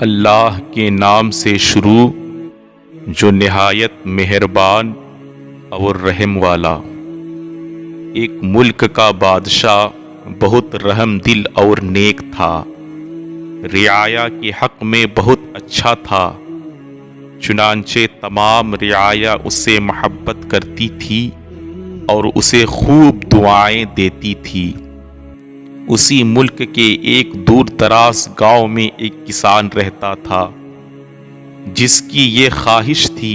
اللہ کے نام سے شروع جو نہایت مہربان اور رحم والا۔ ایک ملک کا بادشاہ بہت رحم دل اور نیک تھا، رعایا کے حق میں بہت اچھا تھا، چنانچہ تمام رعایا اس سے محبت کرتی تھی اور اسے خوب دعائیں دیتی تھی۔ اسی ملک کے ایک دور دراز گاؤں میں ایک کسان رہتا تھا جس کی یہ خواہش تھی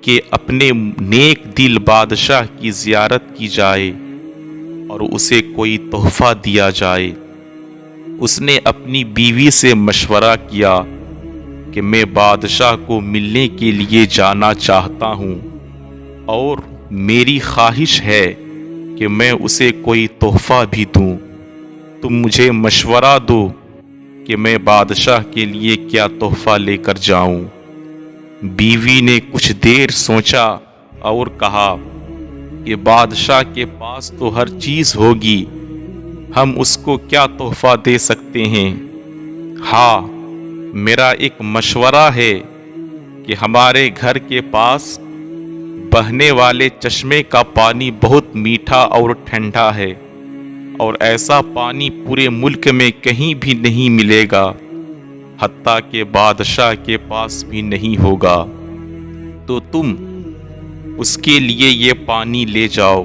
کہ اپنے نیک دل بادشاہ کی زیارت کی جائے اور اسے کوئی تحفہ دیا جائے۔ اس نے اپنی بیوی سے مشورہ کیا کہ میں بادشاہ کو ملنے کے لیے جانا چاہتا ہوں اور میری خواہش ہے کہ میں اسے کوئی تحفہ بھی دوں، تم مجھے مشورہ دو کہ میں بادشاہ کے لیے کیا تحفہ لے کر جاؤں۔ بیوی نے کچھ دیر سوچا اور کہا کہ بادشاہ کے پاس تو ہر چیز ہوگی، ہم اس کو کیا تحفہ دے سکتے ہیں؟ ہاں، میرا ایک مشورہ ہے کہ ہمارے گھر کے پاس بہنے والے چشمے کا پانی بہت میٹھا اور ٹھنڈا ہے، اور ایسا پانی پورے ملک میں کہیں بھی نہیں ملے گا، حتیٰ کہ بادشاہ کے پاس بھی نہیں ہوگا، تو تم اس کے لیے یہ پانی لے جاؤ۔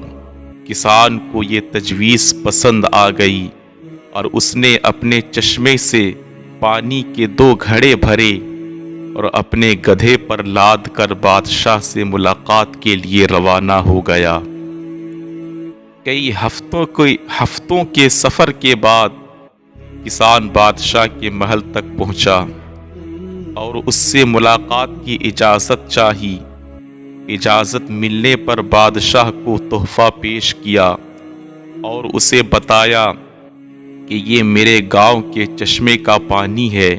کسان کو یہ تجویز پسند آ گئی اور اس نے اپنے چشمے سے پانی کے 2 گھڑے بھرے اور اپنے گدھے پر لاد کر بادشاہ سے ملاقات کے لیے روانہ ہو گیا۔ کئی ہفتوں کے سفر کے بعد کسان بادشاہ کے محل تک پہنچا اور اس سے ملاقات کی اجازت چاہی۔ اجازت ملنے پر بادشاہ کو تحفہ پیش کیا اور اسے بتایا کہ یہ میرے گاؤں کے چشمے کا پانی ہے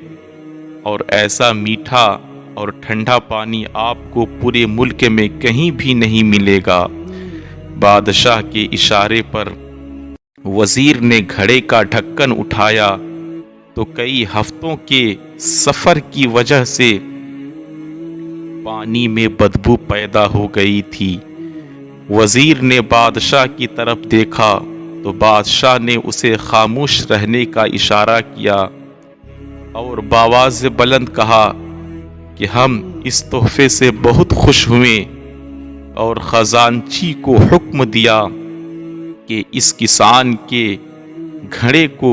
اور ایسا میٹھا اور ٹھنڈا پانی آپ کو پورے ملک میں کہیں بھی نہیں ملے گا۔ بادشاہ کے اشارے پر وزیر نے گھڑے کا ڈھکن اٹھایا تو کئی ہفتوں کے سفر کی وجہ سے پانی میں بدبو پیدا ہو گئی تھی۔ وزیر نے بادشاہ کی طرف دیکھا تو بادشاہ نے اسے خاموش رہنے کا اشارہ کیا اور بآواز بلند کہا کہ ہم اس تحفے سے بہت خوش ہوئے، اور خزانچی کو حکم دیا کہ اس کسان کے گھڑے کو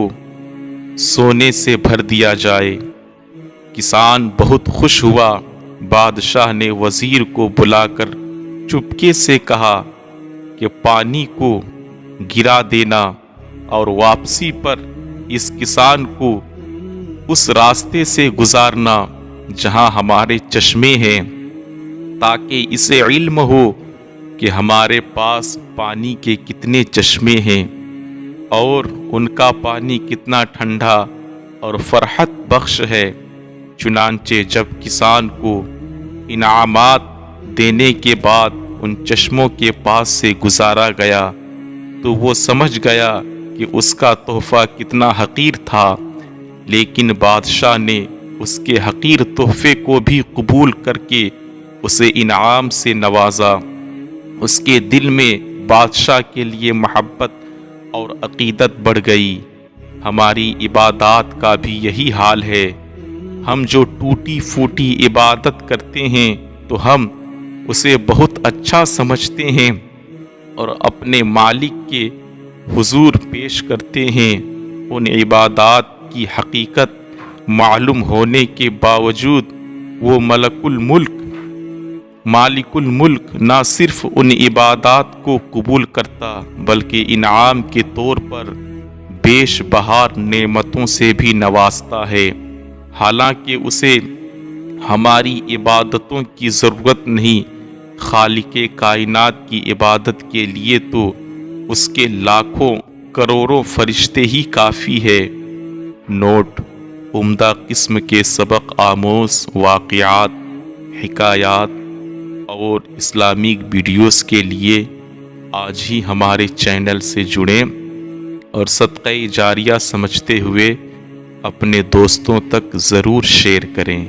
سونے سے بھر دیا جائے۔ کسان بہت خوش ہوا۔ بادشاہ نے وزیر کو بلا کر چپکے سے کہا کہ پانی کو گرا دینا اور واپسی پر اس کسان کو اس راستے سے گزارنا جہاں ہمارے چشمے ہیں، تاکہ اسے علم ہو کہ ہمارے پاس پانی کے کتنے چشمے ہیں اور ان کا پانی کتنا ٹھنڈا اور فرحت بخش ہے۔ چنانچہ جب کسان کو انعامات دینے کے بعد ان چشموں کے پاس سے گزارا گیا تو وہ سمجھ گیا کہ اس کا تحفہ کتنا حقیر تھا، لیکن بادشاہ نے اس کے حقیر تحفے کو بھی قبول کر کے اسے انعام سے نوازا۔ اس کے دل میں بادشاہ کے لیے محبت اور عقیدت بڑھ گئی۔ ہماری عبادات کا بھی یہی حال ہے۔ ہم جو ٹوٹی پھوٹی عبادت کرتے ہیں تو ہم اسے بہت اچھا سمجھتے ہیں اور اپنے مالک کے حضور پیش کرتے ہیں۔ ان عبادات کی حقیقت معلوم ہونے کے باوجود وہ مالک الملک نہ صرف ان عبادات کو قبول کرتا بلکہ انعام کے طور پر بیش بہار نعمتوں سے بھی نوازتا ہے۔ حالانکہ اسے ہماری عبادتوں کی ضرورت نہیں، خالق کائنات کی عبادت کے لیے تو اس کے لاکھوں کروڑوں فرشتے ہی کافی ہے۔ نوٹ: عمدہ قسم کے سبق آموز واقعات، حکایات اور اسلامک ویڈیوز کے لیے آج ہی ہمارے چینل سے جڑیں اور صدقہ جاریہ سمجھتے ہوئے اپنے دوستوں تک ضرور شیئر کریں۔